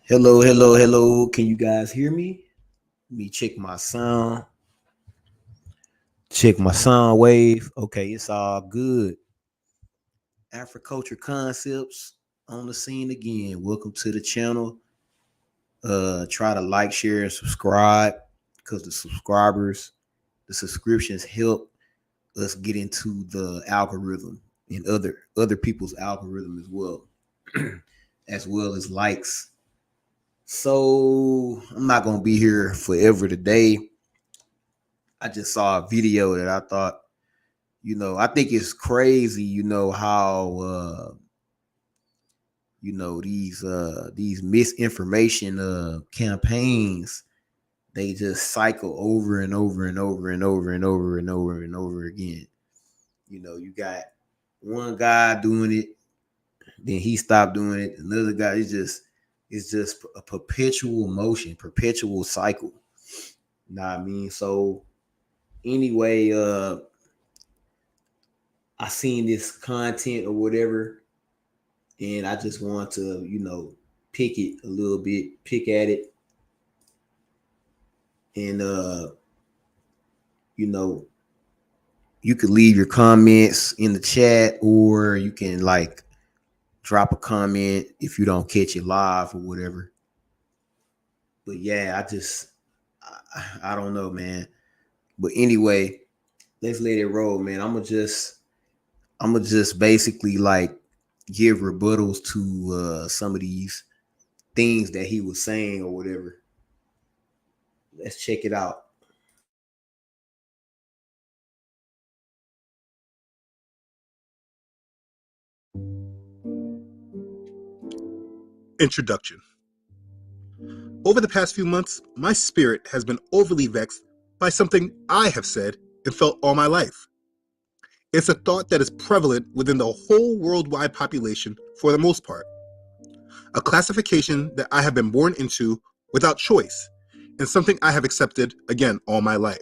Hello, hello, hello. Can you guys hear me? Let me check my sound. Check my sound wave. Okay, it's all good. Afri-Culture concepts on the scene again. Welcome to the channel. Try to like, share, and subscribe because the subscriptions help us get into the algorithm and other people's algorithm as well as likes. So I'm not gonna be here forever today. I just saw a video that I thought, I think it's crazy, how these misinformation campaigns, they just cycle over and over and over and over and over and over and over again. You got one guy doing it, then he stopped doing it. Another guy is just It's just a perpetual motion, perpetual cycle. Know what I mean? So anyway, I seen this content or whatever, and I just want to, pick it a little bit, pick at it, and you know, you could leave your comments in the chat, or you can like drop a comment if you don't catch it live or whatever. But yeah, I don't know, man. But anyway, let's let it roll, man. I'm gonna just basically like give rebuttals to some of these things that he was saying or whatever. Let's check it out. Introduction. Over the past few months, my spirit has been overly vexed by something I have said and felt all my life. It's a thought that is prevalent within the whole worldwide population for the most part. A classification that I have been born into without choice, and something I have accepted, again, all my life.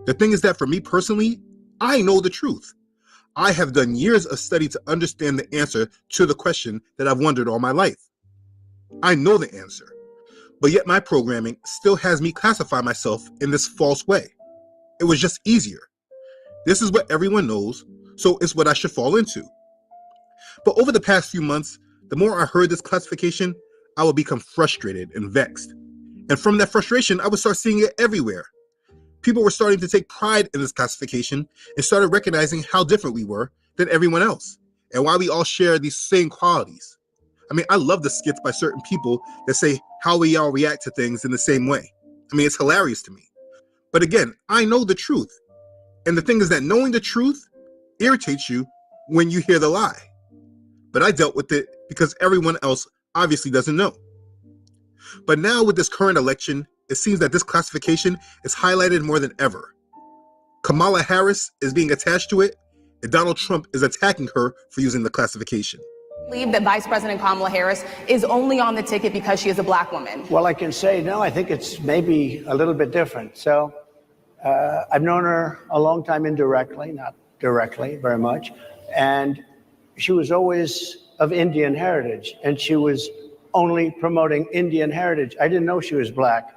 The thing is that for me personally, I know the truth. I have done years of study to understand the answer to the question that I've wondered all my life. I know the answer. But yet my programming still has me classify myself in this false way. It was just easier. This is what everyone knows, so it's what I should fall into. But over the past few months, the more I heard this classification, I would become frustrated and vexed. And from that frustration, I would start seeing it everywhere. People were starting to take pride in this classification and started recognizing how different we were than everyone else, and why we all share these same qualities. I mean, I love the skits by certain people that say how we all react to things in the same way. I mean, it's hilarious to me. But again, I know the truth. And the thing is that knowing the truth irritates you when you hear the lie. But I dealt with it because everyone else obviously doesn't know. But now with this current election, it seems that this classification is highlighted more than ever. Kamala Harris is being attached to it, and Donald Trump is attacking her for using the classification. Believe that Vice President Kamala Harris is only on the ticket because she is a black woman? Well, I can say no, I think it's maybe a little bit different. So I've known her a long time indirectly, not directly very much. And she was always of Indian heritage, and she was only promoting Indian heritage. I didn't know she was black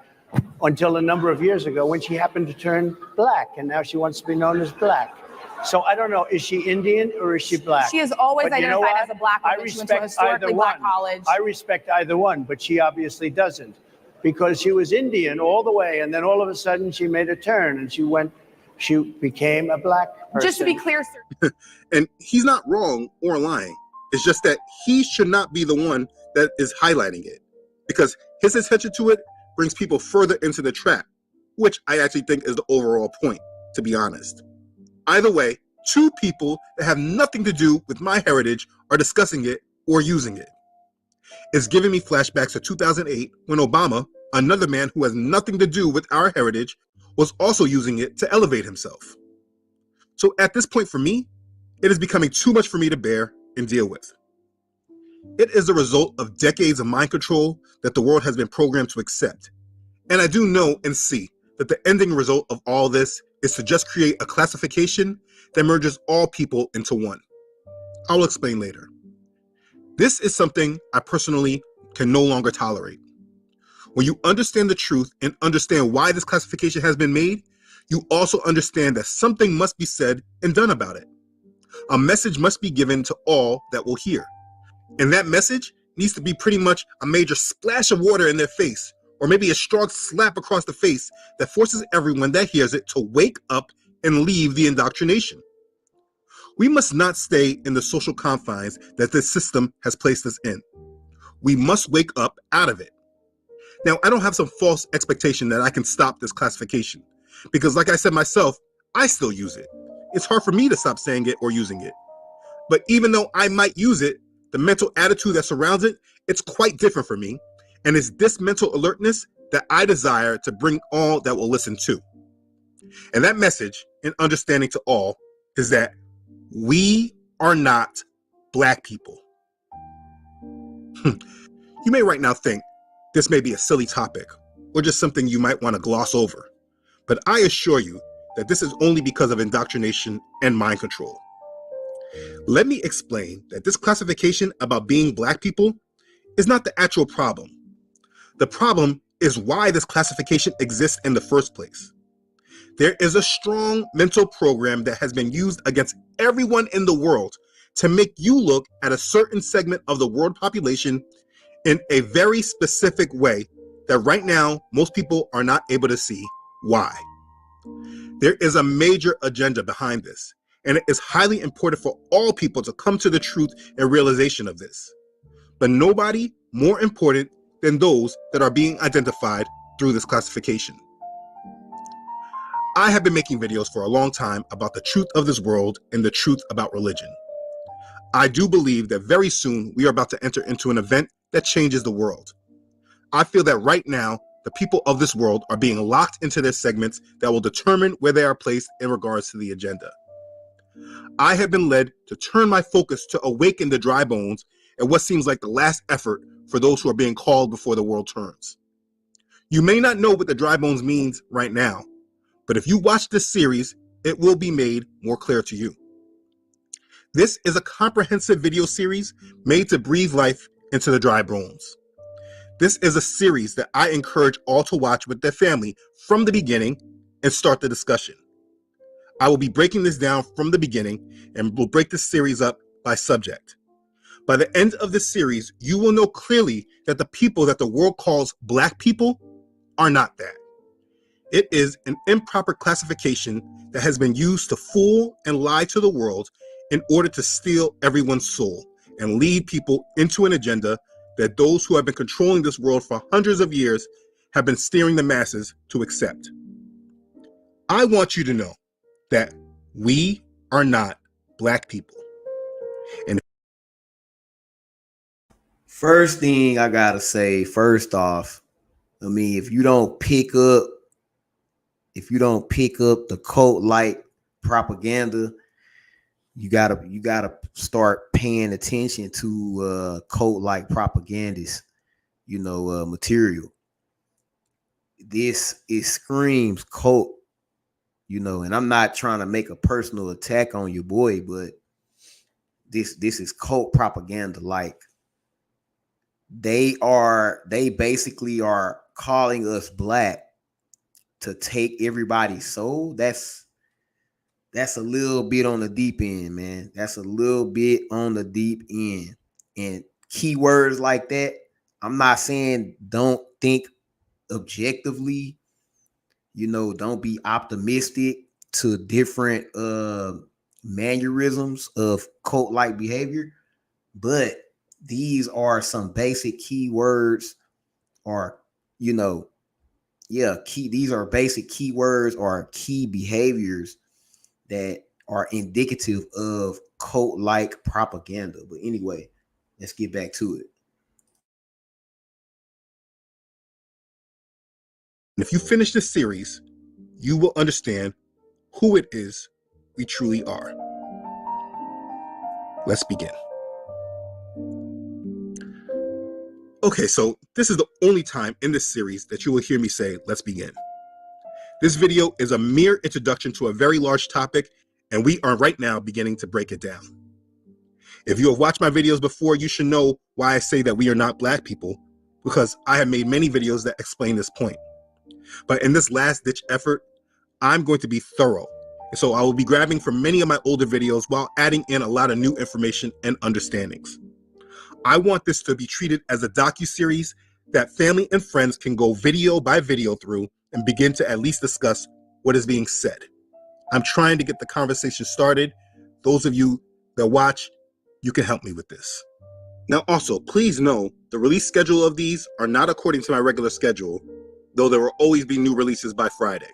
until a number of years ago when she happened to turn black, and now she wants to be known as black. So I don't know, is she Indian or is she black? She has always identified as a black woman. She went to a historically black college. I respect either one, but she obviously doesn't, because she was Indian all the way, and then all of a sudden she made a turn and she became a black person. Just to be clear, sir. And he's not wrong or lying. It's just that he should not be the one that is highlighting it, because his attention to it brings people further into the trap, which I actually think is the overall point, to be honest. Either way, two people that have nothing to do with my heritage are discussing it or using it. It's giving me flashbacks to 2008 when Obama, another man who has nothing to do with our heritage, was also using it to elevate himself. So at this point for me, it is becoming too much for me to bear and deal with. It is a result of decades of mind control that the world has been programmed to accept. And I do know and see that the ending result of all this is to just create a classification that merges all people into one. I'll explain later. This is something I personally can no longer tolerate. When you understand the truth and understand why this classification has been made, you also understand that something must be said and done about it. A message must be given to all that will hear. And that message needs to be pretty much a major splash of water in their face, or maybe a strong slap across the face that forces everyone that hears it to wake up and leave the indoctrination. We must not stay in the social confines that this system has placed us in. We must wake up out of it. Now, I don't have some false expectation that I can stop this classification, because like I said myself, I still use it. It's hard for me to stop saying it or using it. But even though I might use it, the mental attitude that surrounds it, it's quite different for me. And it's this mental alertness that I desire to bring all that will listen to. And that message and understanding to all is that we are not black people. You You may right now think this may be a silly topic or just something you might want to gloss over, but I assure you that this is only because of indoctrination and mind control. Let me explain that this classification about being Black people is not the actual problem. The problem is why this classification exists in the first place. There is a strong mental program that has been used against everyone in the world to make you look at a certain segment of the world population in a very specific way that right now most people are not able to see why. There is a major agenda behind this, and it is highly important for all people to come to the truth and realization of this. But nobody more important than those that are being identified through this classification. I have been making videos for a long time about the truth of this world and the truth about religion. I do believe that very soon we are about to enter into an event that changes the world. I feel that right now, the people of this world are being locked into their segments that will determine where they are placed in regards to the agenda. I have been led to turn my focus to awaken the dry bones and what seems like the last effort for those who are being called before the world turns. You may not know what the dry bones means right now, but if you watch this series, it will be made more clear to you. This is a comprehensive video series made to breathe life into the dry bones. This is a series that I encourage all to watch with their family from the beginning and start the discussion. I will be breaking this down from the beginning and will break this series up by subject. By the end of this series, you will know clearly that the people that the world calls Black people are not that. It is an improper classification that has been used to fool and lie to the world in order to steal everyone's soul and lead people into an agenda that those who have been controlling this world for hundreds of years have been steering the masses to accept. I want you to know that we are not Black people. And First thing I gotta say, first off, I mean, if you don't pick up the cult-like propaganda, you gotta start paying attention to cult-like propagandist, material. It screams cult, and I'm not trying to make a personal attack on your boy, but this is cult propaganda. Like they basically are calling us Black to take everybody's soul. That's a little bit on the deep end, man. That's a little bit on the deep end. And keywords like that, I'm not saying don't think objectively, don't be optimistic to different mannerisms of cult-like behavior, but these are some basic keywords or these are basic keywords or key behaviors that are indicative of cult-like propaganda. But anyway, let's get back to it. if you finish this series, you will understand who it is we truly are. Let's begin. Okay, so this is the only time in this series that you will hear me say, let's begin. This video is a mere introduction to a very large topic, and we are right now beginning to break it down. If you have watched my videos before, you should know why I say that we are not Black people, because I have made many videos that explain this point. But in this last-ditch effort, I'm going to be thorough. So I will be grabbing from many of my older videos while adding in a lot of new information and understandings. I want this to be treated as a docu-series that family and friends can go video by video through and begin to at least discuss what is being said. I'm trying to get the conversation started. Those of you that watch, you can help me with this. Now also, please know the release schedule of these are not according to my regular schedule, though there will always be new releases by Friday.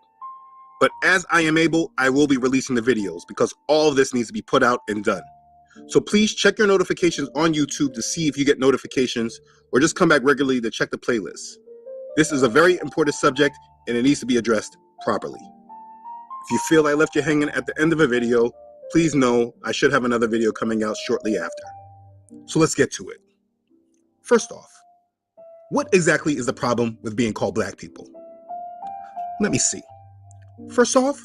But as I am able, I will be releasing the videos because all of this needs to be put out and done. So please check your notifications on YouTube to see if you get notifications, or just come back regularly to check the playlist. This is a very important subject and it needs to be addressed properly. If you feel I left you hanging at the end of a video, please know I should have another video coming out shortly after. So let's get to it. First off, What exactly is the problem with being called black people? Let me see. First off,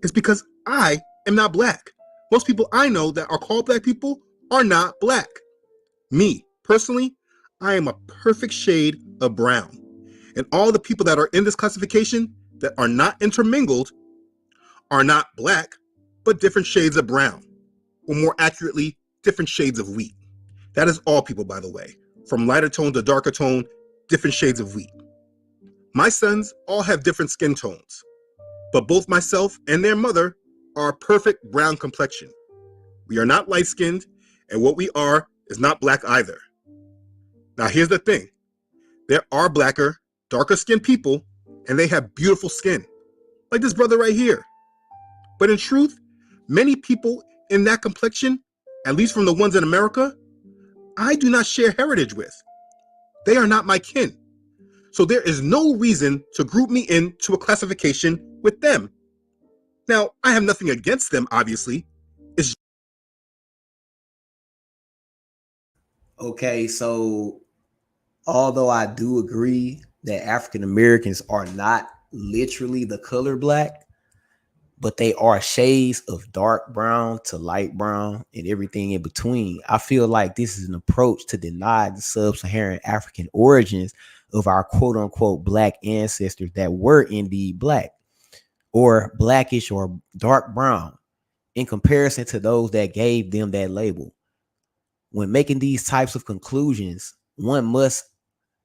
it's because I am not black. Most people I know that are called black people are not black. Me, personally, I am a perfect shade of brown. And all the people that are in this classification that are not intermingled are not black, but different shades of brown, or more accurately, different shades of wheat. That is all people, by the way, from lighter tone to darker tone, different shades of wheat. My sons all have different skin tones, but both myself and their mother are a perfect brown complexion. We are not light-skinned, and what we are is not black either. Now here's the thing. There are blacker, darker skinned people, and they have beautiful skin, like this brother right here. But in truth, many people in that complexion, at least from the ones in America, I do not share heritage with. They are not my kin. So there is no reason to group me into a classification with them. Now, I have nothing against them, obviously. Okay, so although I do agree that African Americans are not literally the color black, but they are shades of dark brown to light brown and everything in between. I feel like this is an approach to deny the sub-Saharan African origins of our quote unquote black ancestors that were indeed black or blackish or dark brown in comparison to those that gave them that label. When making these types of conclusions, one must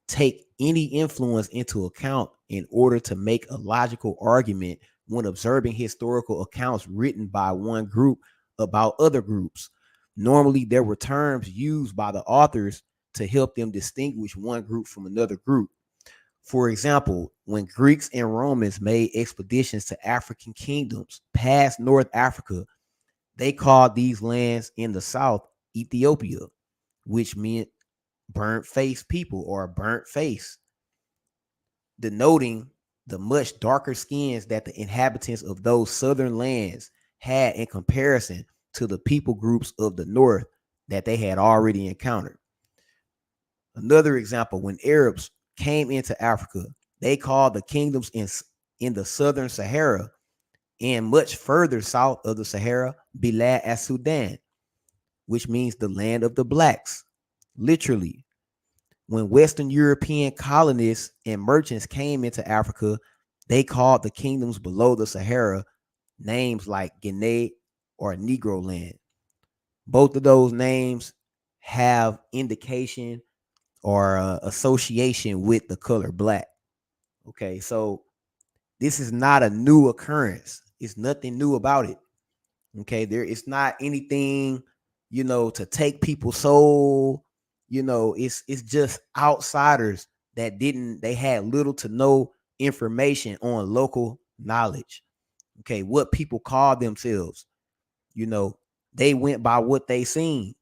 take any influence into account in order to make a logical argument when observing historical accounts written by one group about other groups. Normally, there were terms used by the authors to help them distinguish one group from another group. For example, when Greeks and Romans made expeditions to African kingdoms past North Africa, they called these lands in the south Ethiopia, which meant burnt face people or burnt face, denoting the much darker skins that the inhabitants of those southern lands had in comparison to the people groups of the north that they had already encountered. Another example, when Arabs came into Africa, they called the kingdoms in the southern Sahara and much further south of the Sahara Bilad as Sudan, which means the land of the blacks, literally. When Western European colonists and merchants came into Africa, they called the kingdoms below the Sahara names like Guinea or Negro land. Both of those names have indication or association with the color black. Okay, so this is not a new occurrence. It's nothing new about it. Okay, there it's not anything, to take people's soul. It's just outsiders that they had little to no information on local knowledge. Okay, what people call themselves, you know, they went by what they seen,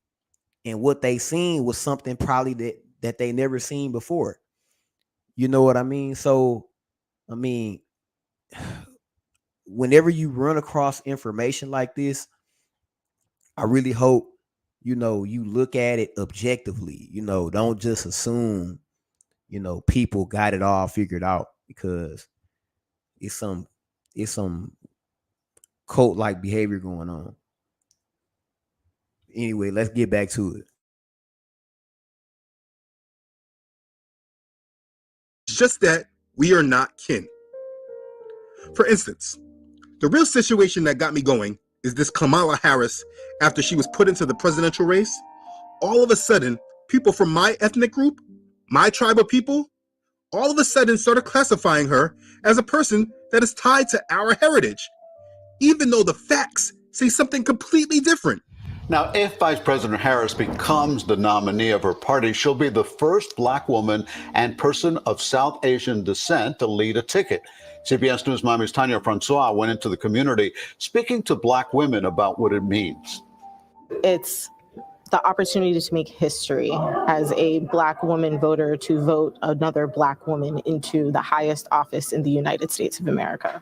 and what they seen was something probably that they never seen before. You know what I mean? So, I mean, whenever you run across information like this, I really hope, you look at it objectively. Don't just assume, people got it all figured out, because it's some cult like behavior going on. Anyway, let's get back to it. It's just that we are not kin. For instance, the real situation that got me going is this Kamala Harris. After she was put into the presidential race, all of a sudden, people from my ethnic group, my tribe of people, all of a sudden started classifying her as a person that is tied to our heritage, even though the facts say something completely different. Now, if Vice President Harris becomes the nominee of her party, she'll be the first black woman and person of South Asian descent to lead a ticket. CBS News Miami's Tanya Francois went into the community speaking to black women about what it means. It's the opportunity to make history as a black woman voter, to vote another black woman into the highest office in the United States of America.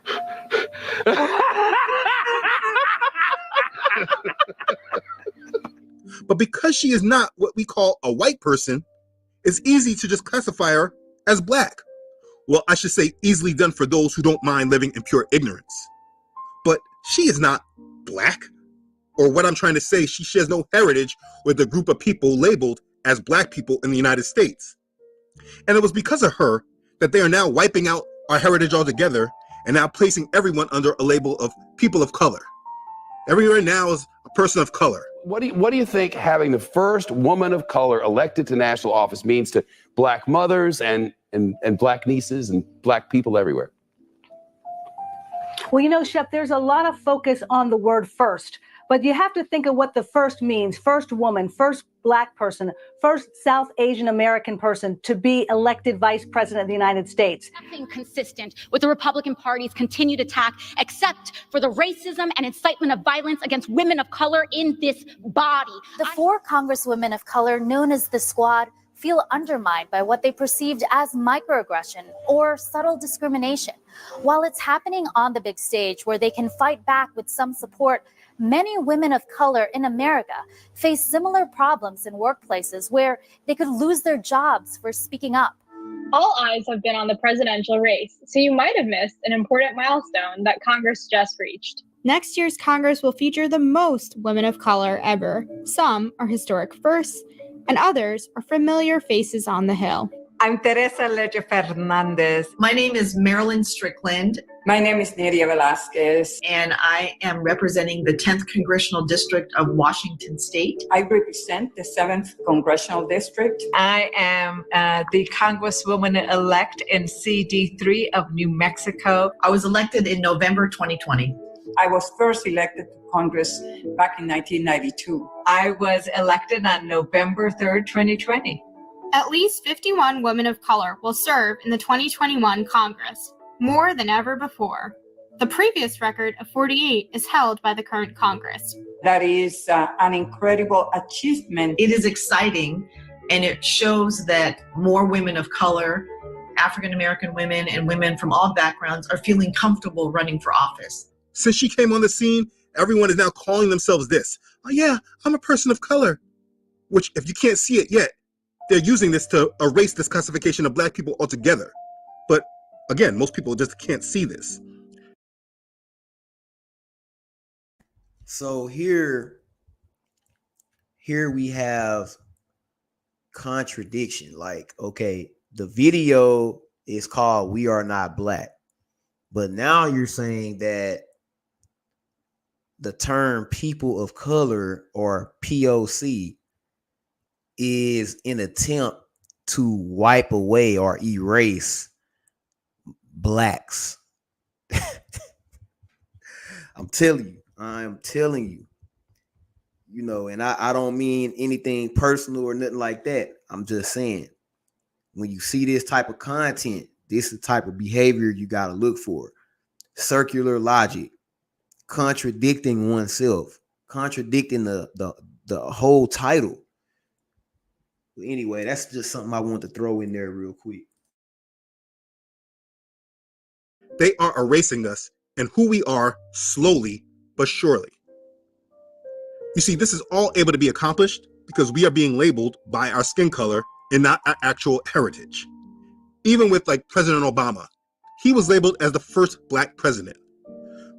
But because she is not what we call a white person, it's easy to just classify her as black. Well, I should say easily done for those who don't mind living in pure ignorance. But she is not black. Or what I'm trying to say, she shares no heritage with a group of people labeled as black people in the United States. And it was because of her that they are now wiping out our heritage altogether and now placing everyone under a label of people of color. Everyone now is a person of color. What do you think having the first woman of color elected to national office means to black mothers and black nieces and black people everywhere? Well, you know, Shep, there's a lot of focus on the word first, but you have to think of what the first means. First woman, first black person, first South Asian American person to be elected vice president of the United States. Nothing consistent with the Republican Party's continued attack, except for the racism and incitement of violence against women of color in this body. The four congresswomen of color known as the Squad feel undermined by what they perceived as microaggression or subtle discrimination. While it's happening on the big stage where they can fight back with some support, many women of color in America face similar problems in workplaces where they could lose their jobs for speaking up. All eyes have been on the presidential race, so you might have missed an important milestone that Congress just reached. Next year's Congress will feature the most women of color ever. Some are historic firsts, and others are familiar faces on the Hill. I'm Teresa Leche Fernandez. My name is Marilyn Strickland. My name is Nidia Velasquez. And I am representing the 10th Congressional District of Washington State. I represent the 7th Congressional District. I am the Congresswoman-elect in CD3 of New Mexico. I was elected in November 2020. I was first elected to Congress back in 1992. I was elected on November 3rd, 2020. At least 51 women of color will serve in the 2021 Congress, more than ever before. The previous record of 48 is held by the current Congress. That is an incredible achievement. It is exciting, and it shows that more women of color, African American women, and women from all backgrounds are feeling comfortable running for office. Since she came on the scene, everyone is now calling themselves this. Oh yeah, I'm a person of color. Which, if you can't see it yet, they're using this to erase this classification of black people altogether. But again, most people just can't see this. So here we have contradiction. Like, okay, the video is called "We Are Not Black," but now you're saying that the term people of color or POC is an attempt to wipe away or erase blacks. I'm telling you, you know, and I don't mean anything personal or nothing like that. I'm just saying, when you see this type of content, this is the type of behavior you got to look for. Circular logic, contradicting oneself, contradicting the whole title. But anyway, that's just something I want to throw in there real quick. They are erasing us and who we are slowly but surely. You see, this is all able to be accomplished because we are being labeled by our skin color and not our actual heritage. Even with like President Obama, he was labeled as the first black president.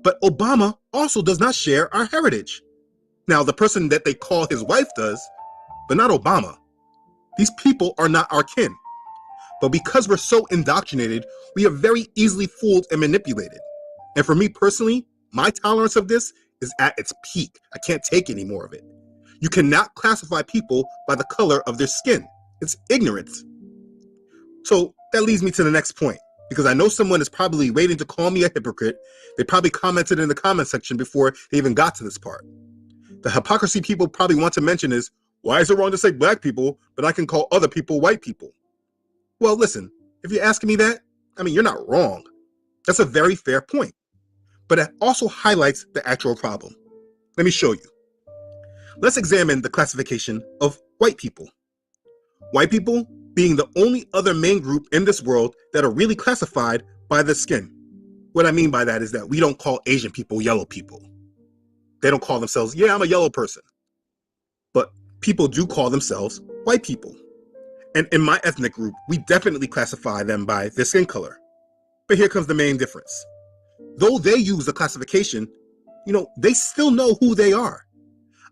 But Obama also does not share our heritage. Now, the person that they call his wife does, but not Obama. These people are not our kin. But because we're so indoctrinated, we are very easily fooled and manipulated. And for me personally, my tolerance of this is at its peak. I can't take any more of it. You cannot classify people by the color of their skin. It's ignorance. So that leads me to the next point, because I know someone is probably waiting to call me a hypocrite. They probably commented in the comment section before they even got to this part. The hypocrisy people probably want to mention is, why is it wrong to say black people, but I can call other people white people? Well, listen, if you're asking me that, I mean, you're not wrong. That's a very fair point. But it also highlights the actual problem. Let me show you. Let's examine the classification of white people. White people being the only other main group in this world that are really classified by the skin. What I mean by that is that we don't call Asian people yellow people. They don't call themselves, yeah, I'm a yellow person. But people do call themselves white people. And in my ethnic group, we definitely classify them by their skin color. But here comes the main difference. Though they use the classification, they still know who they are.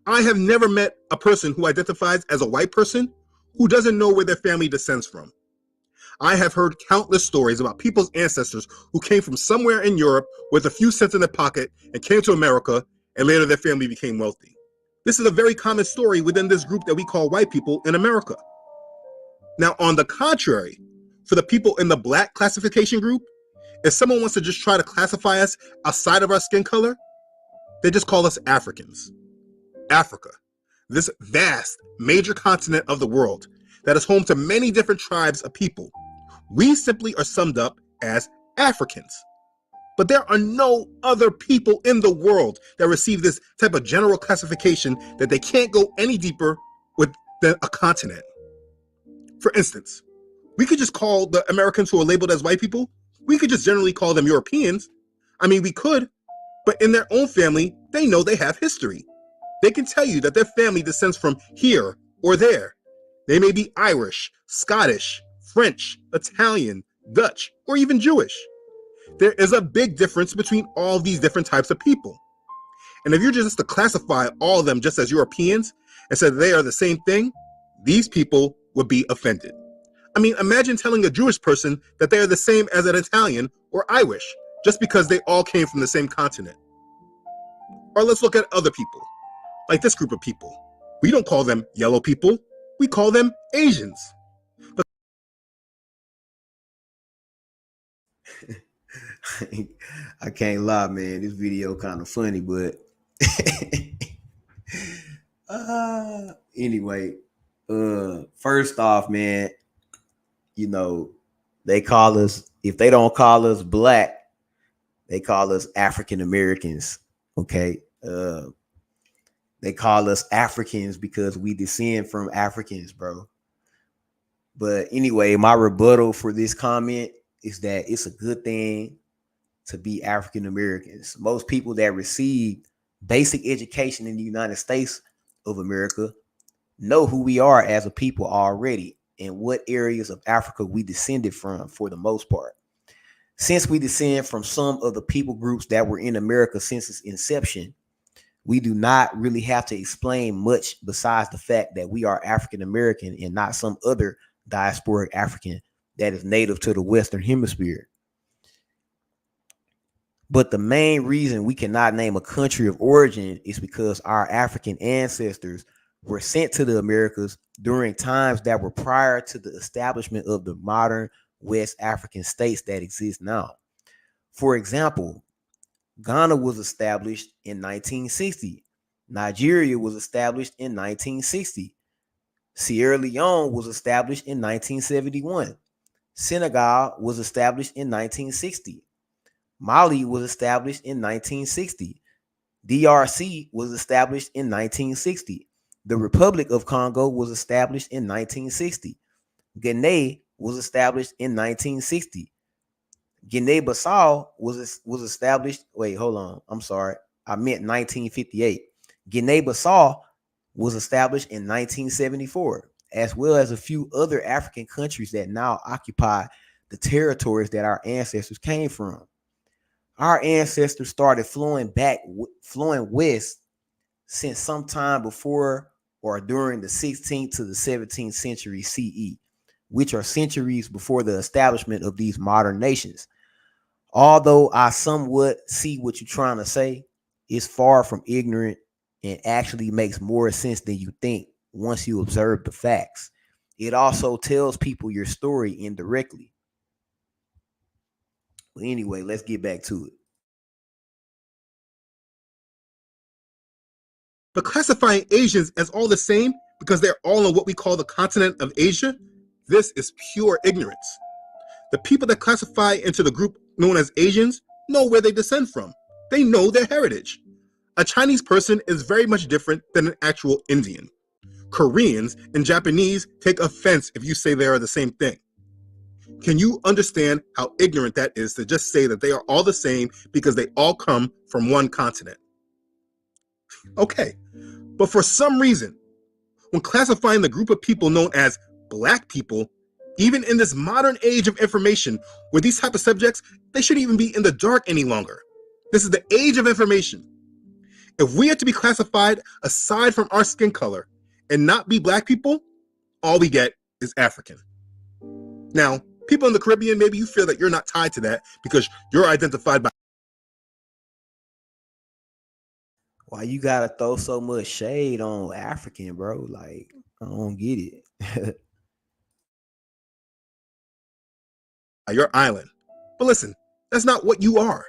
I have never met a person who identifies as a white person who doesn't know where their family descends from. I have heard countless stories about people's ancestors who came from somewhere in Europe with a few cents in their pocket and came to America, and later their family became wealthy. This is a very common story within this group that we call white people in America. Now, on the contrary, for the people in the black classification group, if someone wants to just try to classify us outside of our skin color, they just call us Africans. Africa, this vast, major continent of the world that is home to many different tribes of people, we simply are summed up as Africans. But there are no other people in the world that receive this type of general classification that they can't go any deeper with than a continent. For instance, we could just call the Americans who are labeled as white people, we could just generally call them Europeans. I mean, we could, but in their own family, they know they have history. They can tell you that their family descends from here or there. They may be Irish, Scottish, French, Italian, Dutch, or even Jewish. There is a big difference between all these different types of people. And if you're just to classify all of them just as Europeans and say they are the same thing, these people would be offended. I mean, imagine telling a Jewish person that they are the same as an Italian or Irish just because they all came from the same continent. Or let's look at other people, like this group of people. We don't call them yellow people, we call them Asians. I can't lie, man. This video kind of funny, but anyway, first off, man, they call us, if they don't call us black, they call us African Americans. Okay. They call us Africans because we descend from Africans, bro. But anyway, my rebuttal for this comment is that it's a good thing to be African Americans. Most people that receive basic education in the United States of America know who we are as a people already and what areas of Africa we descended from for the most part. Since we descend from some of the people groups that were in America since its inception, we do not really have to explain much besides the fact that we are African American and not some other diasporic African that is native to the Western Hemisphere. But the main reason we cannot name a country of origin is because our African ancestors were sent to the Americas during times that were prior to the establishment of the modern West African states that exist now. For example, Ghana was established in 1960. Nigeria was established in 1960. Sierra Leone was established in 1971. Senegal was established in 1960. Mali was established in 1960. DRC was established in 1960. The Republic of Congo was established in 1960. Guinea was established in 1960. Guinea-Bissau was established. Wait, hold on. I'm sorry. I meant 1958. Guinea-Bissau was established in 1974, as well as a few other African countries that now occupy the territories that our ancestors came from. Our ancestors started flowing west since sometime before or during the 16th to the 17th century CE, which are centuries before the establishment of these modern nations. Although I somewhat see what you're trying to say, it's far from ignorant and actually makes more sense than you think once you observe the facts. It also tells people your story indirectly. But anyway, let's get back to it. But classifying Asians as all the same because they're all on what we call the continent of Asia, this is pure ignorance. The people that classify into the group known as Asians know where they descend from. They know their heritage. A Chinese person is very much different than an actual Indian. Koreans and Japanese take offense if you say they are the same thing. Can you understand how ignorant that is to just say that they are all the same because they all come from one continent? Okay, but for some reason, when classifying the group of people known as black people, even in this modern age of information where these type of subjects, they shouldn't even be in the dark any longer. This is the age of information. If we are to be classified aside from our skin color and not be black people, all we get is African. Now, people in the Caribbean, maybe you feel that you're not tied to that because you're identified by. Why you gotta throw so much shade on African, bro? Like, I don't get it. Your island. But listen, that's not what you are.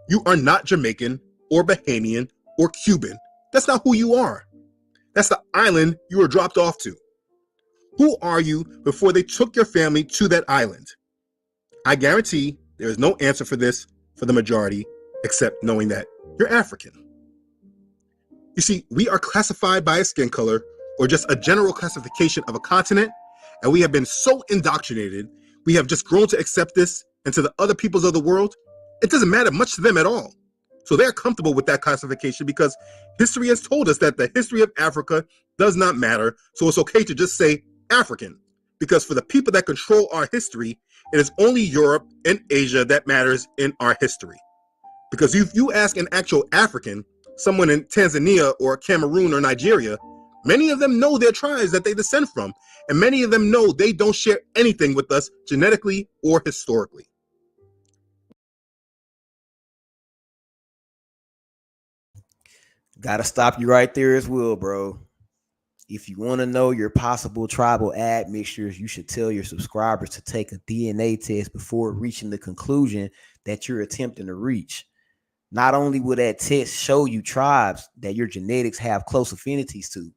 You are not Jamaican or Bahamian or Cuban. That's not who you are. That's the island you were dropped off to. Who are you before they took your family to that island? I guarantee there is no answer for this for the majority except knowing that you're African. You see, we are classified by a skin color or just a general classification of a continent, and we have been so indoctrinated, we have just grown to accept this, and to the other peoples of the world, it doesn't matter much to them at all. So they're comfortable with that classification because history has told us that the history of Africa does not matter, so it's okay to just say African. Because for the people that control our history, it is only Europe and Asia that matters in our history. Because if you ask an actual African, someone in Tanzania or Cameroon or Nigeria, many of them know their tribes that they descend from, and many of them know they don't share anything with us genetically or historically. Gotta stop you right there as well, bro. If you want to know your possible tribal admixtures, you should tell your subscribers to take a DNA test before reaching the conclusion that you're attempting to reach. Not only will that test show you tribes that your genetics have close affinities to,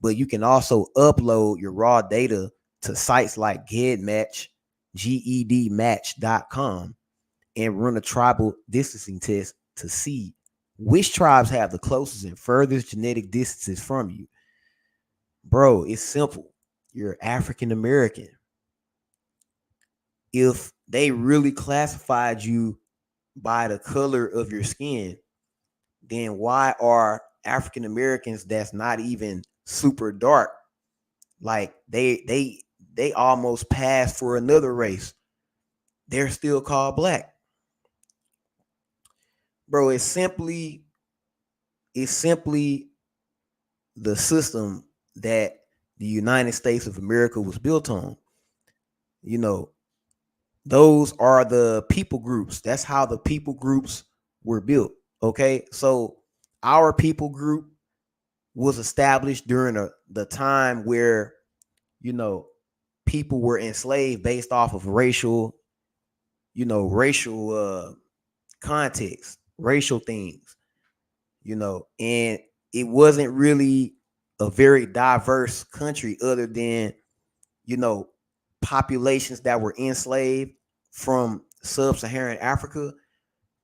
but you can also upload your raw data to sites like GEDmatch, GEDmatch.com, and run a tribal distancing test to see which tribes have the closest and furthest genetic distances from you. Bro, it's simple. You're African American. If they really classified you by the color of your skin, then why are African Americans that's not even super dark, like they almost pass for another race, they're still called black? Bro, it's simply the system that the United States of America was built on. You know, those are the people groups. That's how the people groups were built. Okay, so our people group was established during the time where, you know, people were enslaved based off of racial context, racial things, and it wasn't really a very diverse country other than, populations that were enslaved from sub-Saharan Africa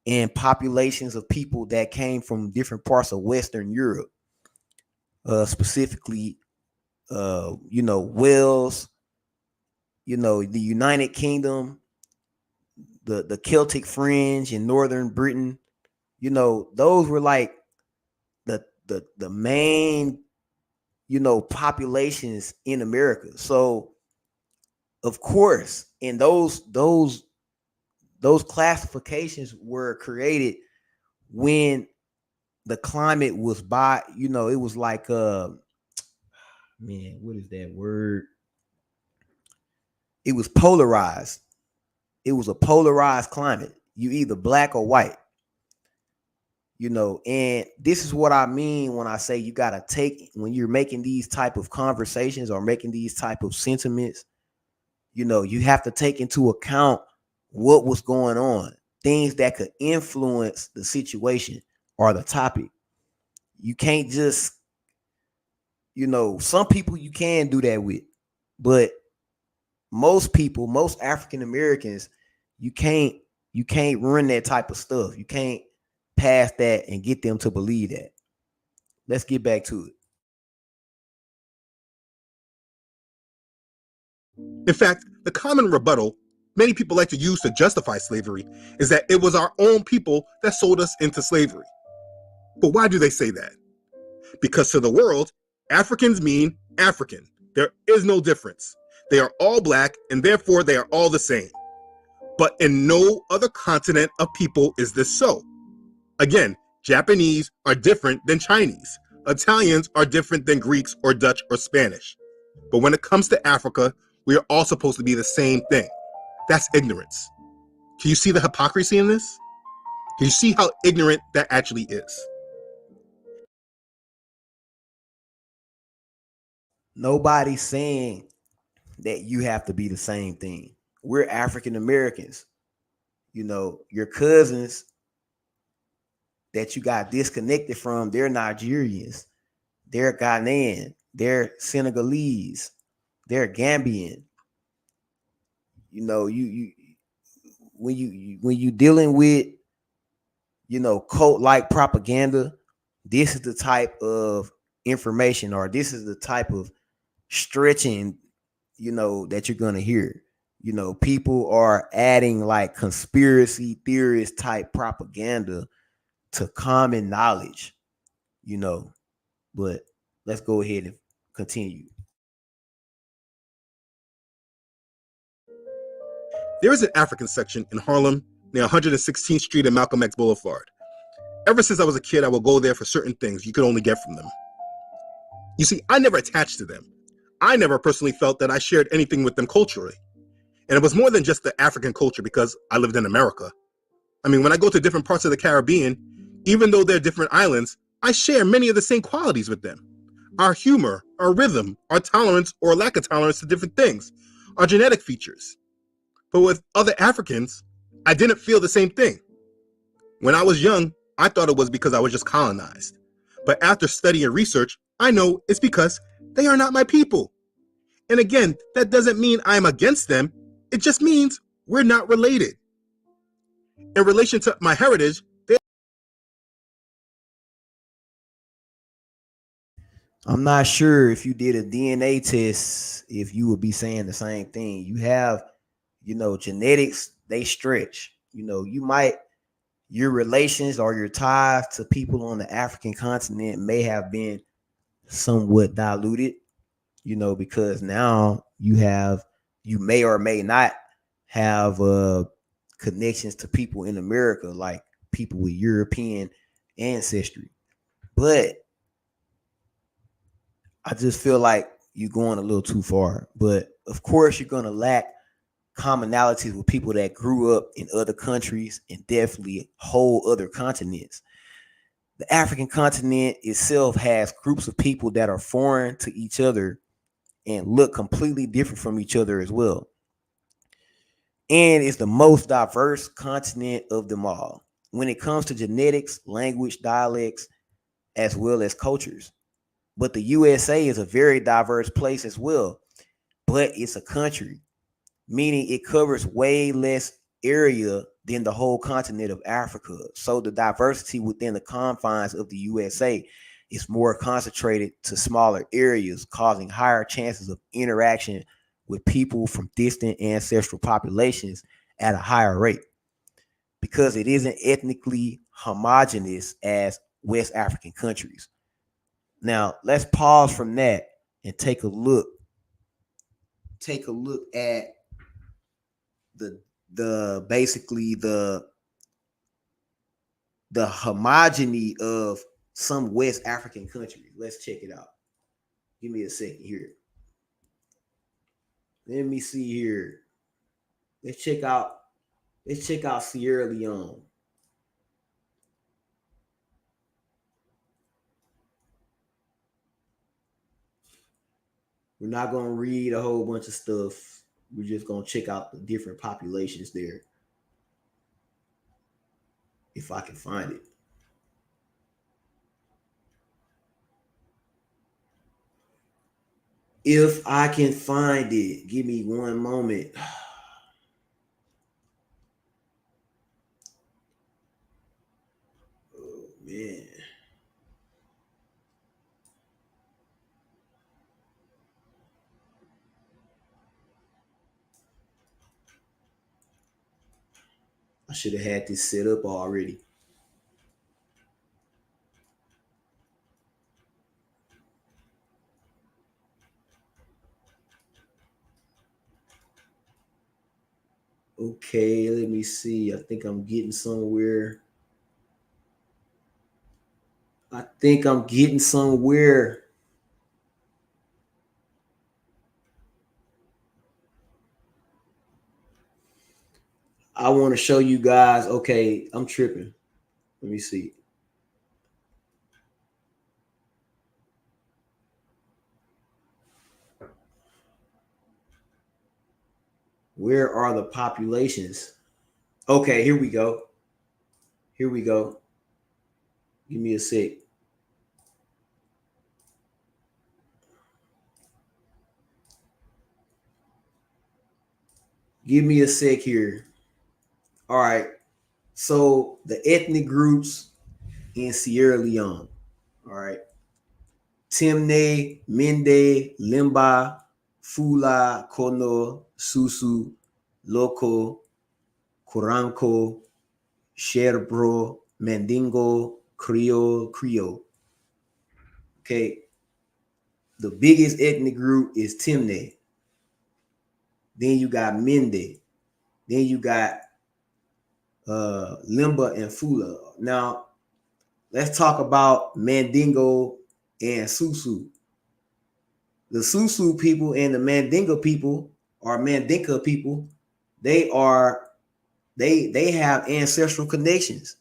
and populations of people that came from different parts of Western Europe, specifically, Wales, the United Kingdom, the Celtic fringe in Northern Britain. Those were like the main, populations in America. So of course, and those classifications were created when the climate was it was like what is that word? It was polarized. It was a polarized climate. You either black or white. And this is what I mean when I say you got to take, when you're making these type of conversations or making these type of sentiments, you have to take into account what was going on, things that could influence the situation or the topic. You can't just, some people you can do that with, but most people, most African Americans, you can't run that type of stuff. You can't pass that and get them to believe that. Let's get back to it. In fact, the common rebuttal many people like to use to justify slavery is that it was our own people that sold us into slavery. But why do they say that? Because to the world, Africans mean African. There is no difference. They are all black, and therefore they are all the same. But in no other continent of people is this so. Again, Japanese are different than Chinese. Italians are different than Greeks or Dutch or Spanish. But when it comes to Africa, we are all supposed to be the same thing. That's ignorance. Can you see the hypocrisy in this? Can you see how ignorant that actually is? Nobody's saying that you have to be the same thing. We're African Americans. You know, your cousins that you got disconnected from, they're Nigerians, they're Ghanaian, they're Senegalese, they're Gambian. You know, you when you dealing with, you know, cult like propaganda, this is the type of information, or this is the type of stretching, you know, that you're gonna hear. You know, people are adding like conspiracy theorist type propaganda to common knowledge, you know. But let's go ahead and continue. There is an African section in Harlem near 116th Street and Malcolm X Boulevard. Ever since I was a kid, I would go there for certain things you could only get from them. You see, I never attached to them. I never personally felt that I shared anything with them culturally. And it was more than just the African culture because I lived in America. I mean, when I go to different parts of the Caribbean, even though they're different islands, I share many of the same qualities with them. Our humor, our rhythm, our tolerance or lack of tolerance to different things, our genetic features. But with other Africans, I didn't feel the same thing. When I was young, I thought it was because I was just colonized. But after study and research, I know it's because they are not my people. And again, that doesn't mean I'm against them. It just means we're not related. In relation to my heritage, I'm not sure if you did a DNA test, if you would be saying the same thing. You have, you know, genetics, they stretch. You know, you might, your relations or your ties to people on the African continent may have been somewhat diluted, you know, because now you have, you may or may not have connections to people in America, like people with European ancestry. But I just feel like you're going a little too far. But of course, you're going to lack commonalities with people that grew up in other countries and definitely whole other continents. The African continent itself has groups of people that are foreign to each other and look completely different from each other as well. And it's the most diverse continent of them all when it comes to genetics, language, dialects, as well as cultures. But the USA is a very diverse place as well, but it's a country, meaning it covers way less area than the whole continent of Africa. So the diversity within the confines of the USA is more concentrated to smaller areas, causing higher chances of interaction with people from distant ancestral populations at a higher rate because it isn't ethnically homogenous as West African countries. Now, let's pause from that and take a look. Take a look at the basically the homogeny of some West African countries. Let's check it out. Give me a second here. Let me see here. Let's check out. Let's check out Sierra Leone. We're not gonna read a whole bunch of stuff. We're just gonna check out the different populations there. If I can find it. If I can find it, give me one moment. Oh man. I should have had this set up already. Okay, let me see. I think I'm getting somewhere. I think I'm getting somewhere. I want to show you guys. Okay, I'm tripping. Let me see. Where are the populations? Okay, here we go. Here we go. Give me a sec. Give me a sec here. All right. So the ethnic groups in Sierra Leone. All right. Timne, Mende, Limba, Fula, Kono, Susu, Loco, Kuranko, Sherbro, Mandingo, Creole. Okay. The biggest ethnic group is Timne. Then you got Mende. Then you got Limba and Fula. Now, let's talk about Mandingo and Susu. The Susu people and the Mandingo people or Mandinka people, they have ancestral connections.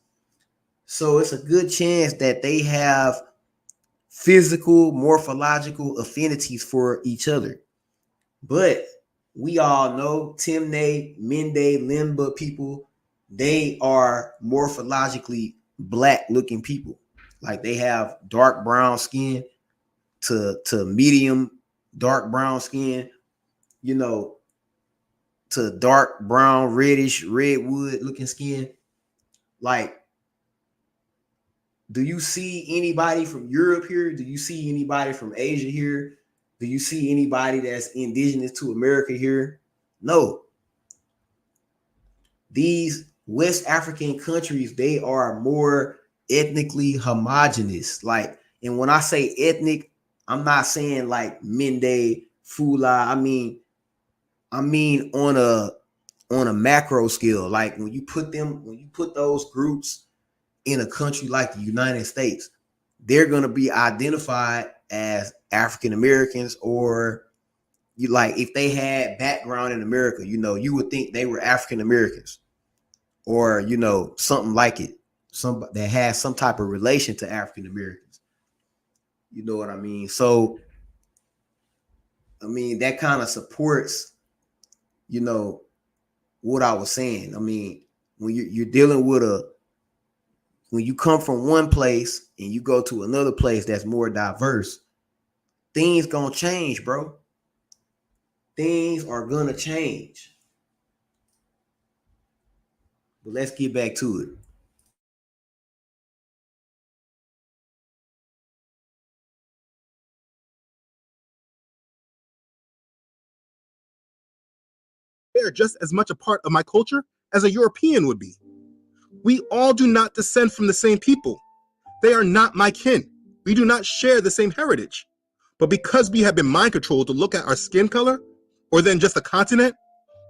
So it's a good chance that they have physical, morphological affinities for each other. But we all know Timne, Mende, Limba people, they are morphologically black looking people. Like they have dark brown skin to medium dark brown skin, you know, to dark brown, reddish, redwood looking skin. Like, do you see anybody from Europe here? Do you see anybody from Asia here? Do you see anybody that's indigenous to America here? No. These West African countries, they are more ethnically homogenous. Like, and when I say ethnic, I'm not saying like Mende, Fula. I mean on a macro scale. Like when you put those groups in a country like the United States, they're gonna be identified as African Americans, or you like if they had background in America, you would think they were African Americans, or something like it, some that has some type of relation to African Americans. You know what I mean? So I mean that kind of supports, what I was saying. I mean, when you're dealing with when you come from one place and you go to another place that's more diverse, things gonna change, bro. Things are gonna change. But let's get back to it. They're just as much a part of my culture as a European would be. We all do not descend from the same people. They are not my kin. We do not share the same heritage. But because we have been mind controlled to look at our skin color, or then just a continent,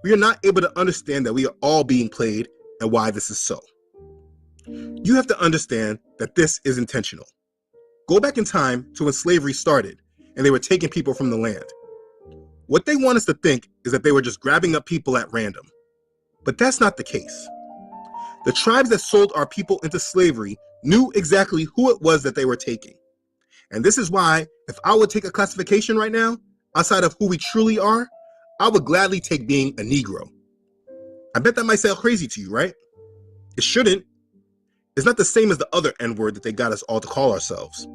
we are not able to understand that we are all being played and why this is so. You have to understand that this is intentional. Go back in time to when slavery started and they were taking people from the land. What they want us to think is that they were just grabbing up people at random. But that's not the case. The tribes that sold our people into slavery knew exactly who it was that they were taking. And this is why, if I would take a classification right now, outside of who we truly are, I would gladly take being a Negro. I bet that might sound crazy to you, right? It shouldn't. It's not the same as the other N-word that they got us all to call ourselves.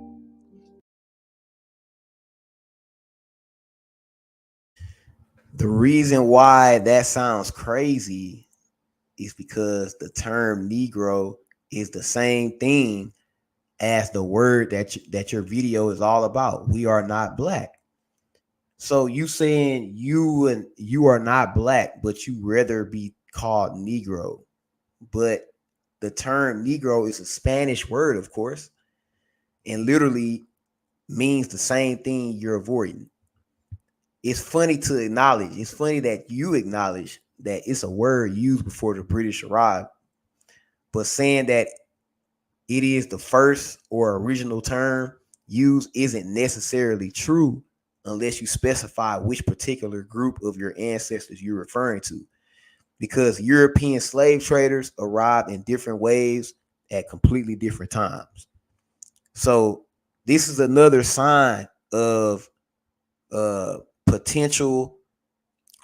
The reason why that sounds crazy is because the term Negro is the same thing as the word that your video is all about. We are not black. So you saying you are not black, but you rather be called Negro. But the term Negro is a Spanish word, of course, and literally means the same thing you're avoiding. It's funny to acknowledge. It's funny that you acknowledge that it's a word used before the British arrived, but saying that it is the first or original term used isn't necessarily true unless you specify which particular group of your ancestors you're referring to, because European slave traders arrived in different ways at completely different times. So this is another sign of potential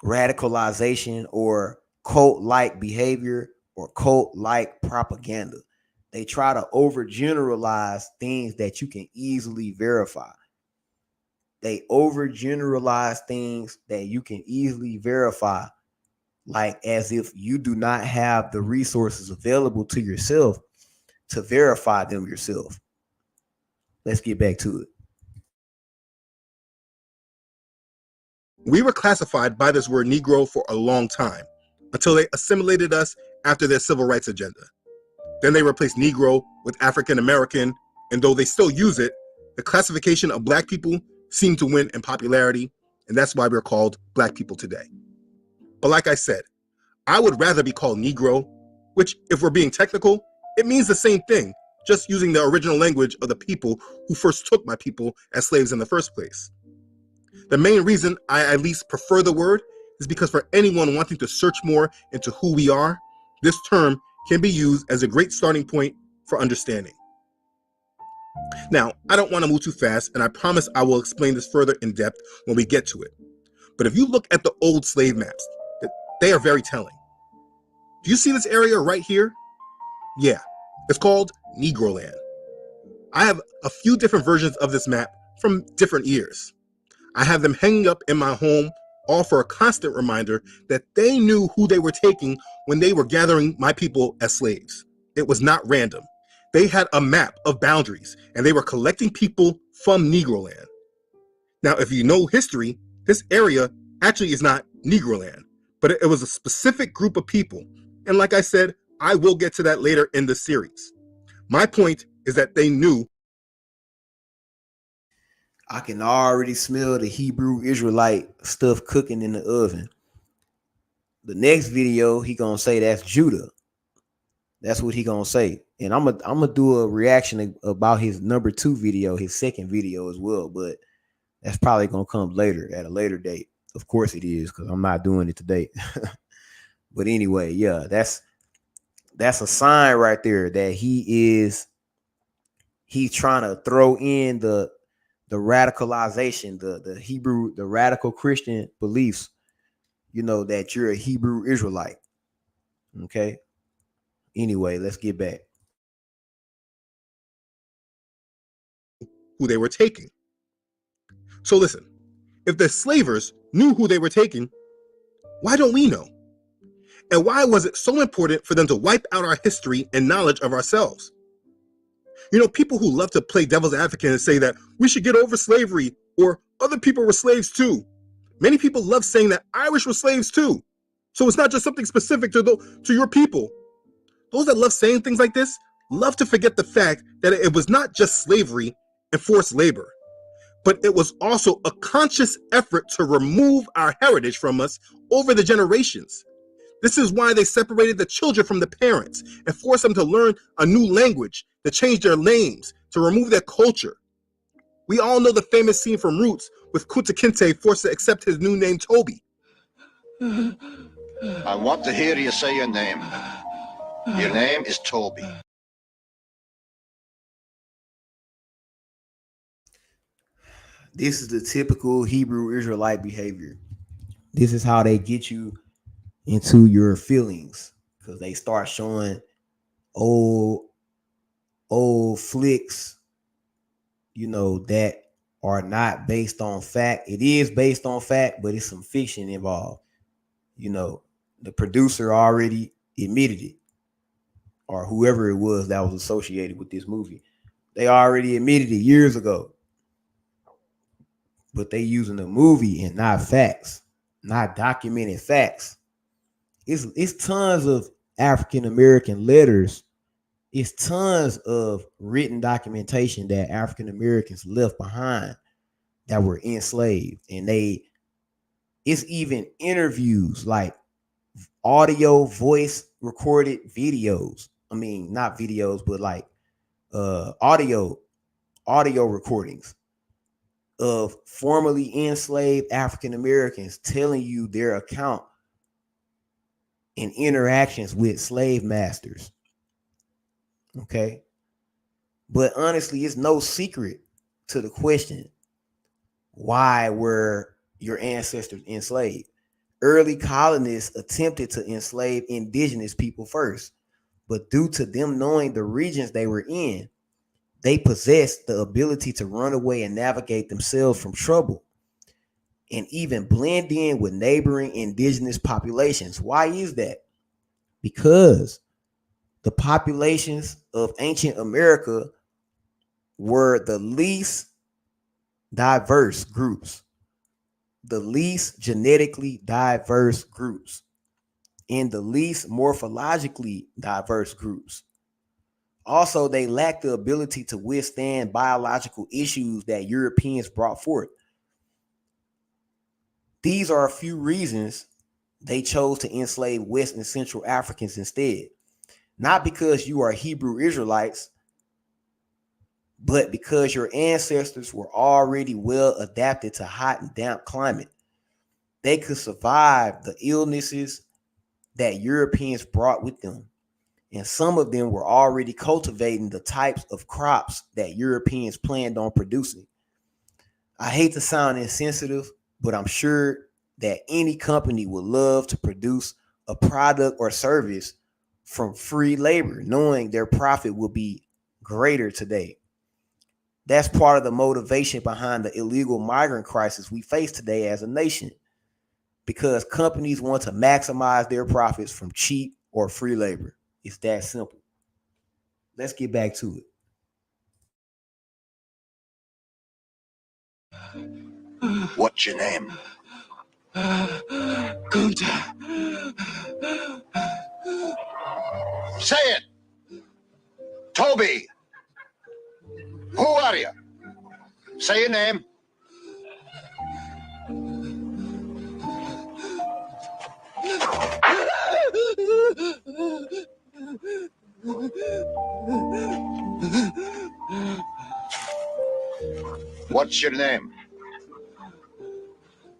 radicalization or cult-like behavior or cult-like propaganda. They try to overgeneralize things that you can easily verify. They overgeneralize things that you can easily verify, like as if you do not have the resources available to yourself to verify them yourself. Let's get back to it. We were classified by this word Negro for a long time, until they assimilated us after their civil rights agenda. Then they replaced Negro with African American, and though they still use it, the classification of Black people seemed to win in popularity, and that's why we're called Black people today. But like I said, I would rather be called Negro, which, if we're being technical, it means the same thing, just using the original language of the people who first took my people as slaves in the first place. The main reason I at least prefer the word is because for anyone wanting to search more into who we are, this term can be used as a great starting point for understanding. Now, I don't want to move too fast, and I promise I will explain this further in depth when we get to it. But if you look at the old slave maps, they are very telling. Do you see this area right here? Yeah, it's called Negroland. I have a few different versions of this map from different years. I have them hanging up in my home, all for a constant reminder that they knew who they were taking when they were gathering my people as slaves. It was not random. They had a map of boundaries, and they were collecting people from Negroland. Now, if you know history, this area actually is not Negroland, but it was a specific group of people. And like I said, I will get to that later in the series. My point is that they knew. I can already smell the Hebrew Israelite stuff cooking in the oven. The next video, he gonna say that's Judah. That's what he gonna say. And I'm gonna do a reaction about his number 2 video, his second video as well. But that's probably gonna come later, at a later date. Of course it is, because I'm not doing it today. But anyway, yeah, that's a sign right there that he's trying to throw in the radicalization, the Hebrew, the radical Christian beliefs, that you're a Hebrew Israelite. Okay. Anyway, let's get back. Who they were taking. So listen, if the slavers knew who they were taking, why don't we know? And why was it so important for them to wipe out our history and knowledge of ourselves? People who love to play devil's advocate and say that we should get over slavery or other people were slaves too. Many people love saying that Irish were slaves too. So it's not just something specific to your people. Those that love saying things like this love to forget the fact that it was not just slavery and forced labor, but it was also a conscious effort to remove our heritage from us over the generations. This is why they separated the children from the parents and forced them to learn a new language, to change their names, to remove their culture. We all know the famous scene from Roots with Kunta Kinte forced to accept his new name, Toby. I want to hear you say your name. Your name is Toby. This is the typical Hebrew Israelite behavior. This is how they get you into your feelings, because they start showing old flicks, that are not based on fact. It is based on fact, but it's some fiction involved. The producer already admitted it, or whoever it was that was associated with this movie. They already admitted it years ago. But they using the movie and not facts, not documented facts. It's tons of African American letters. It's tons of written documentation that African Americans left behind that were enslaved. And it's even interviews, like audio, voice recorded videos. I mean, not videos, but like audio recordings of formerly enslaved African Americans telling you their account and interactions with slave masters. Okay. But honestly, it's no secret to the question, why were your ancestors enslaved? Early colonists attempted to enslave indigenous people first, but due to them knowing the regions they were in, they possessed the ability to run away and navigate themselves from trouble and even blend in with neighboring indigenous populations. Why is that? Because the populations of ancient America were the least diverse groups, the least genetically diverse groups, and the least morphologically diverse groups. Also, they lacked the ability to withstand biological issues that Europeans brought forth. These are a few reasons they chose to enslave West and Central Africans instead. Not because you are Hebrew Israelites, but because your ancestors were already well adapted to hot and damp climate. They could survive the illnesses that Europeans brought with them. And some of them were already cultivating the types of crops that Europeans planned on producing. I hate to sound insensitive, but I'm sure that any company would love to produce a product or service from free labor, knowing their profit will be greater today. That's part of the motivation behind the illegal migrant crisis we face today as a nation, because companies want to maximize their profits from cheap or free labor. It's that simple. Let's get back to it. What's your name? Kunta. Say it! Toby! Who are you? Say your name. What's your name?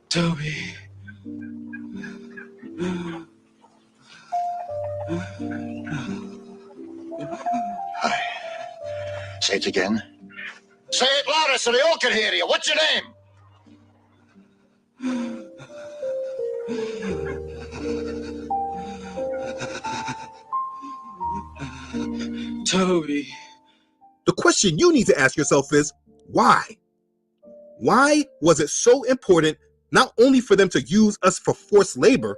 Toby. Hi. Say it again. Say it louder so they all can hear you. What's your name? Toby. The question you need to ask yourself is, why? Why was it so important not only for them to use us for forced labor,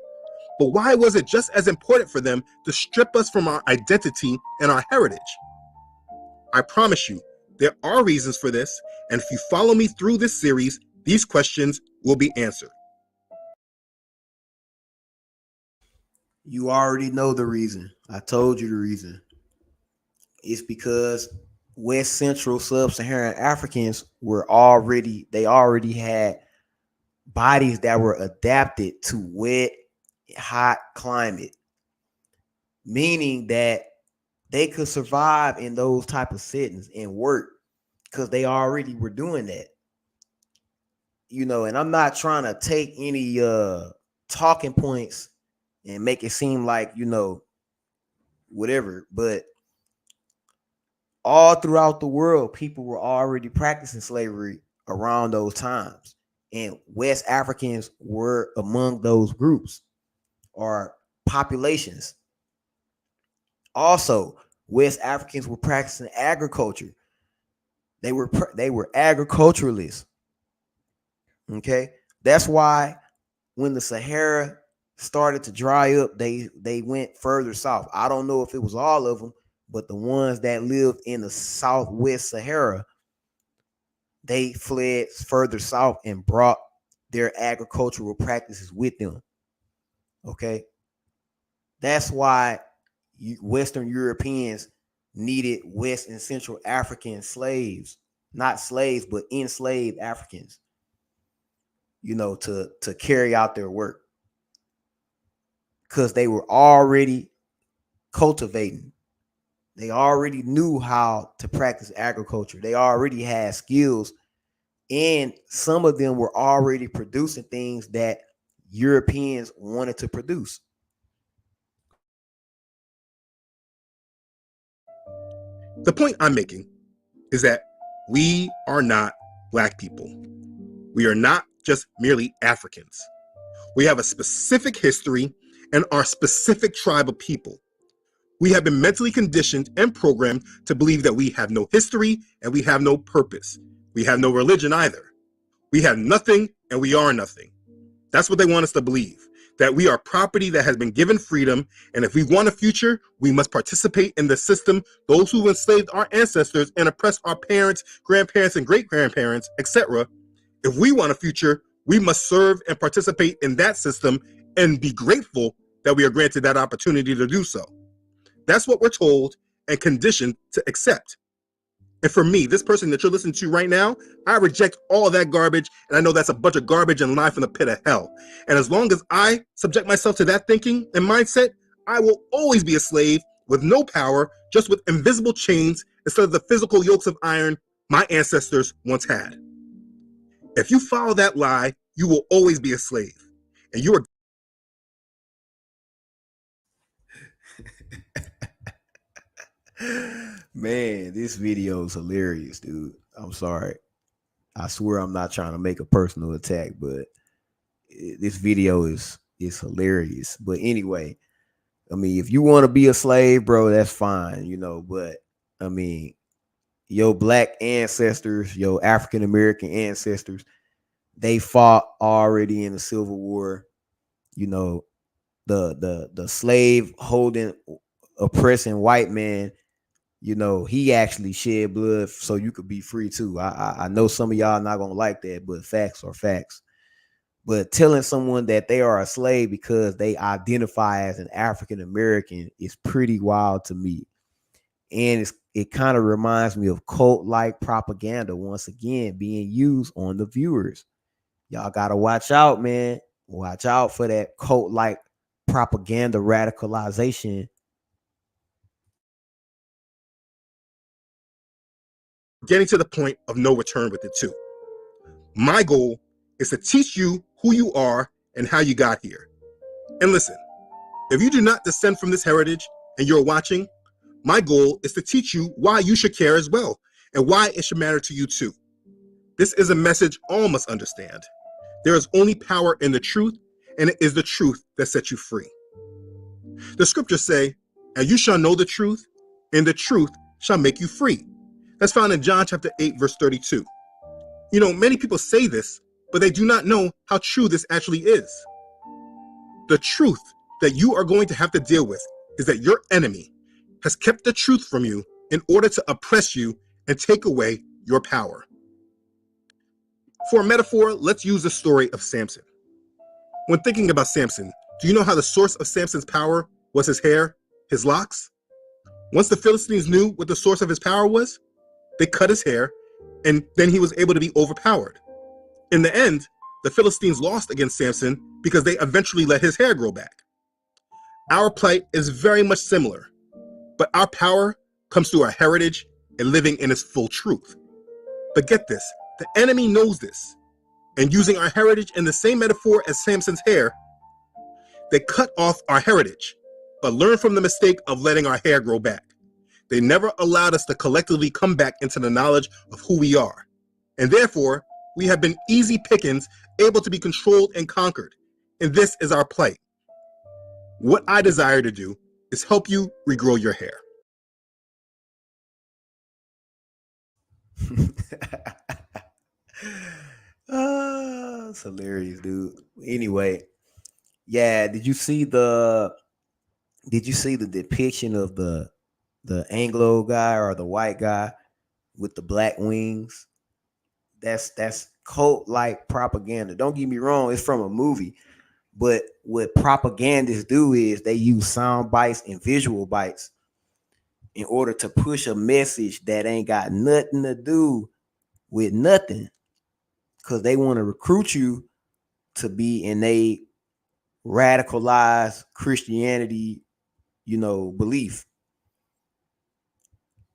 but why was it just as important for them to strip us from our identity and our heritage? I promise you, there are reasons for this, and if you follow me through this series, these questions will be answered. You already know the reason. I told you the reason. It's because West Central Sub-Saharan Africans they already had bodies that were adapted to wet, hot climate, meaning that they could survive in those type of settings and work because they already were doing that. And I'm not trying to take any talking points and make it seem like, whatever, but all throughout the world, people were already practicing slavery around those times. And West Africans were among those groups or populations. Also, West Africans were practicing agriculture. They were agriculturalists. Okay? That's why when the Sahara started to dry up, they went further south. I don't know if it was all of them, but the ones that lived in the Southwest Sahara, they fled further south and brought their agricultural practices with them. Okay. That's why Western Europeans needed West and Central African slaves, not slaves, but enslaved Africans, to carry out their work. because they were already cultivating. They already knew how to practice agriculture. They already had skills, and some of them were already producing things that Europeans wanted to produce. The point I'm making is that we are not Black people. We are not just merely Africans. We have a specific history and are specific tribe of people. We have been mentally conditioned and programmed to believe that we have no history and we have no purpose. We have no religion either. We have nothing and we are nothing. That's what they want us to believe, that we are property that has been given freedom, and if we want a future, we must participate in the system. Those who enslaved our ancestors and oppressed our parents, grandparents, and great-grandparents, etc. If we want a future, we must serve and participate in that system and be grateful that we are granted that opportunity to do so. That's what we're told and conditioned to accept. And for me, this person that you're listening to right now, I reject all of that garbage, and I know that's a bunch of garbage and lie from the pit of hell. And as long as I subject myself to that thinking and mindset, I will always be a slave with no power, just with invisible chains instead of the physical yokes of iron my ancestors once had. If you follow that lie, you will always be a slave. And you are Man, this video is hilarious, dude. I'm sorry. I swear I'm not trying to make a personal attack, but this video is hilarious. But anyway, I mean, if you want to be a slave, bro, that's fine, but I mean, your Black ancestors, your African American ancestors, they fought already in the Civil War. The slave holding, oppressing white man, he actually shed blood so you could be free too. I know some of y'all not gonna like that, but facts are facts. But telling someone that they are a slave because they identify as an African American is pretty wild to me. And it kind of reminds me of cult-like propaganda once again being used on the viewers. Y'all gotta watch out, man. Watch out for that cult-like propaganda radicalization. getting to the point of no return with it too. My goal is to teach you who you are and how you got here. And listen, if you do not descend from this heritage and you're watching, my goal is to teach you why you should care as well and why it should matter to you too. This is a message all must understand. There is only power in the truth, and it is the truth that sets you free. The scriptures say, and you shall know the truth, and the truth shall make you free. That's found in John chapter 8, verse 32. Many people say this, but they do not know how true this actually is. The truth that you are going to have to deal with is that your enemy has kept the truth from you in order to oppress you and take away your power. For a metaphor, let's use the story of Samson. When thinking about Samson, do you know how the source of Samson's power was his hair, his locks? Once the Philistines knew what the source of his power was, they cut his hair, and then he was able to be overpowered. In the end, the Philistines lost against Samson because they eventually let his hair grow back. Our plight is very much similar, but our power comes through our heritage and living in its full truth. But get this, the enemy knows this, and using our heritage in the same metaphor as Samson's hair, they cut off our heritage, but learned from the mistake of letting our hair grow back. They never allowed us to collectively come back into the knowledge of who we are. And therefore, we have been easy pickings, able to be controlled and conquered. And this is our plight. What I desire to do is help you regrow your hair. It's hilarious, dude. Anyway, yeah, did you see the depiction of the Anglo guy or the white guy with the black wings? That's cult-like propaganda. Don't get me wrong, it's from a movie. But what propagandists do is they use sound bites and visual bites in order to push a message that ain't got nothing to do with nothing, because they want to recruit you to be in radicalized Christianity, belief.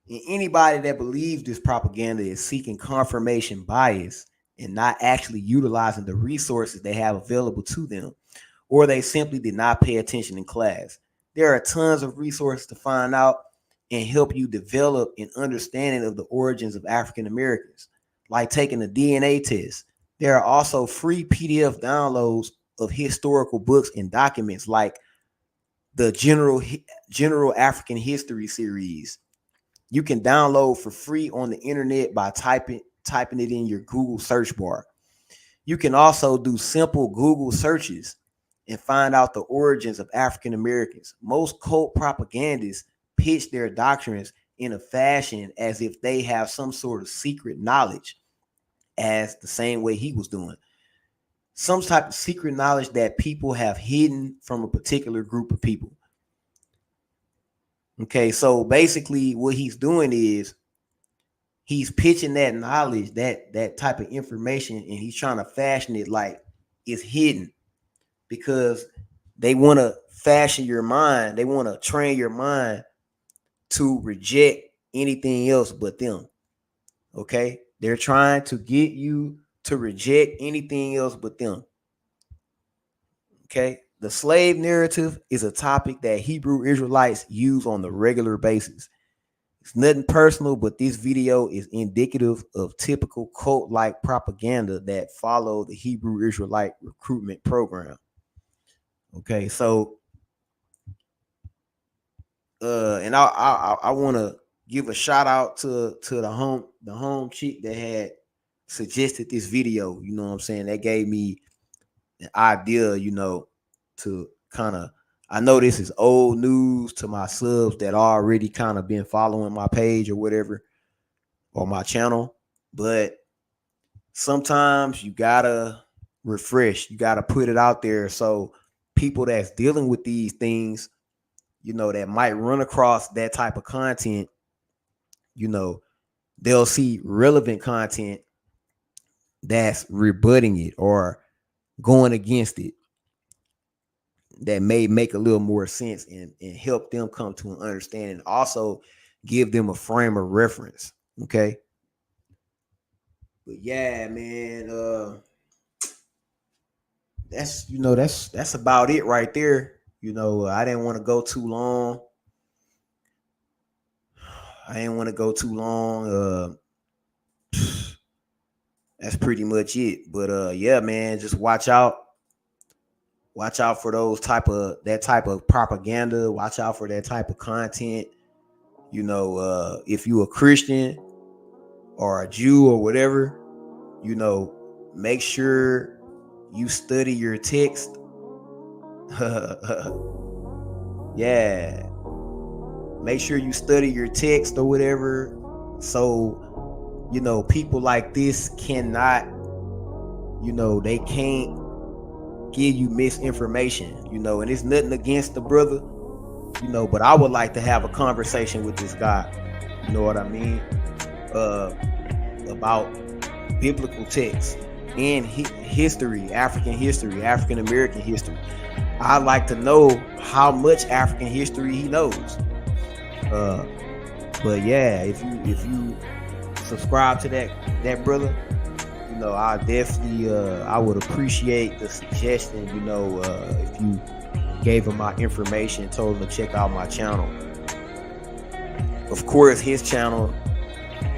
And anybody that believes this propaganda is seeking confirmation bias and not actually utilizing the resources they have available to them, or they simply did not pay attention in class. There are tons of resources to find out and help you develop an understanding of the origins of African Americans, like taking a DNA test. There are also free PDF downloads of historical books and documents like the General African History series. You can download for free on the internet by typing it in your Google search bar. You can also do simple Google searches and find out the origins of African Americans. Most cult propagandists pitch their doctrines in a fashion as if they have some sort of secret knowledge, as the same way he was doing. Some type of secret knowledge that people have hidden from a particular group of people. Okay, so basically what he's doing is he's pitching that knowledge, that type of information, and he's trying to fashion it like it's hidden, because they want to fashion your mind. They want to train your mind to reject anything else but them. Okay, they're trying to get you to reject anything else but them. Okay, the slave narrative is a topic that Hebrew Israelites use on a regular basis. It's nothing personal, but this video is indicative of typical cult-like propaganda that follow the Hebrew Israelite recruitment program. Okay, so and I want to give a shout out to the home chick that had suggested this video. You know what I'm saying? That gave me an idea, to kind of, I know this is old news to my subs that already kind of been following my page or whatever, or my channel, but sometimes you gotta refresh, you gotta put it out there so people that's dealing with these things, that might run across that type of content, they'll see relevant content that's rebutting it or going against it, that may make a little more sense and help them come to an understanding. Also give them a frame of reference. Okay. But yeah, man, that's about it right there. I didn't want to go too long. That's pretty much it. But yeah, man, just watch out for that type of propaganda. Watch out for that type of content. If you a Christian or a Jew or whatever, make sure you study your text. Yeah, make sure you study your text or whatever, so people like this cannot, they can't give you misinformation, and it's nothing against the brother, but I would like to have a conversation with this guy, you know what I mean, about biblical texts and history, African American history. I'd like to know how much African history he knows. But yeah, if you subscribe to that brother, I definitely I would appreciate the suggestion. If you gave him my information, told him to check out my channel. Of course, his channel,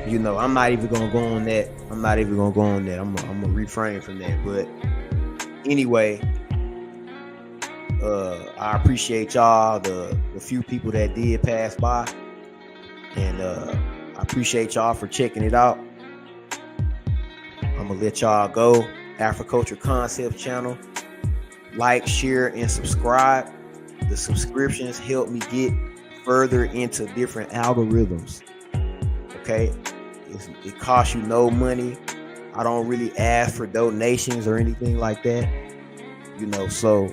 I'm not even gonna go on that. I'm gonna refrain from that. But anyway, I appreciate y'all, the few people that did pass by, and I appreciate y'all for checking it out. I'm gonna let y'all go. Afri-Culture Concept channel. Like, share, and subscribe. The subscriptions help me get further into different algorithms. Okay, it costs you no money. I don't really ask for donations or anything like that. So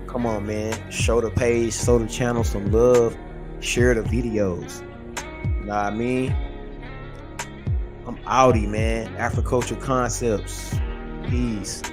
come on, man. Show the page, show the channel some love. Share the videos. You know what I mean? I'm outie, man. Afri-Culture Concepts. Peace.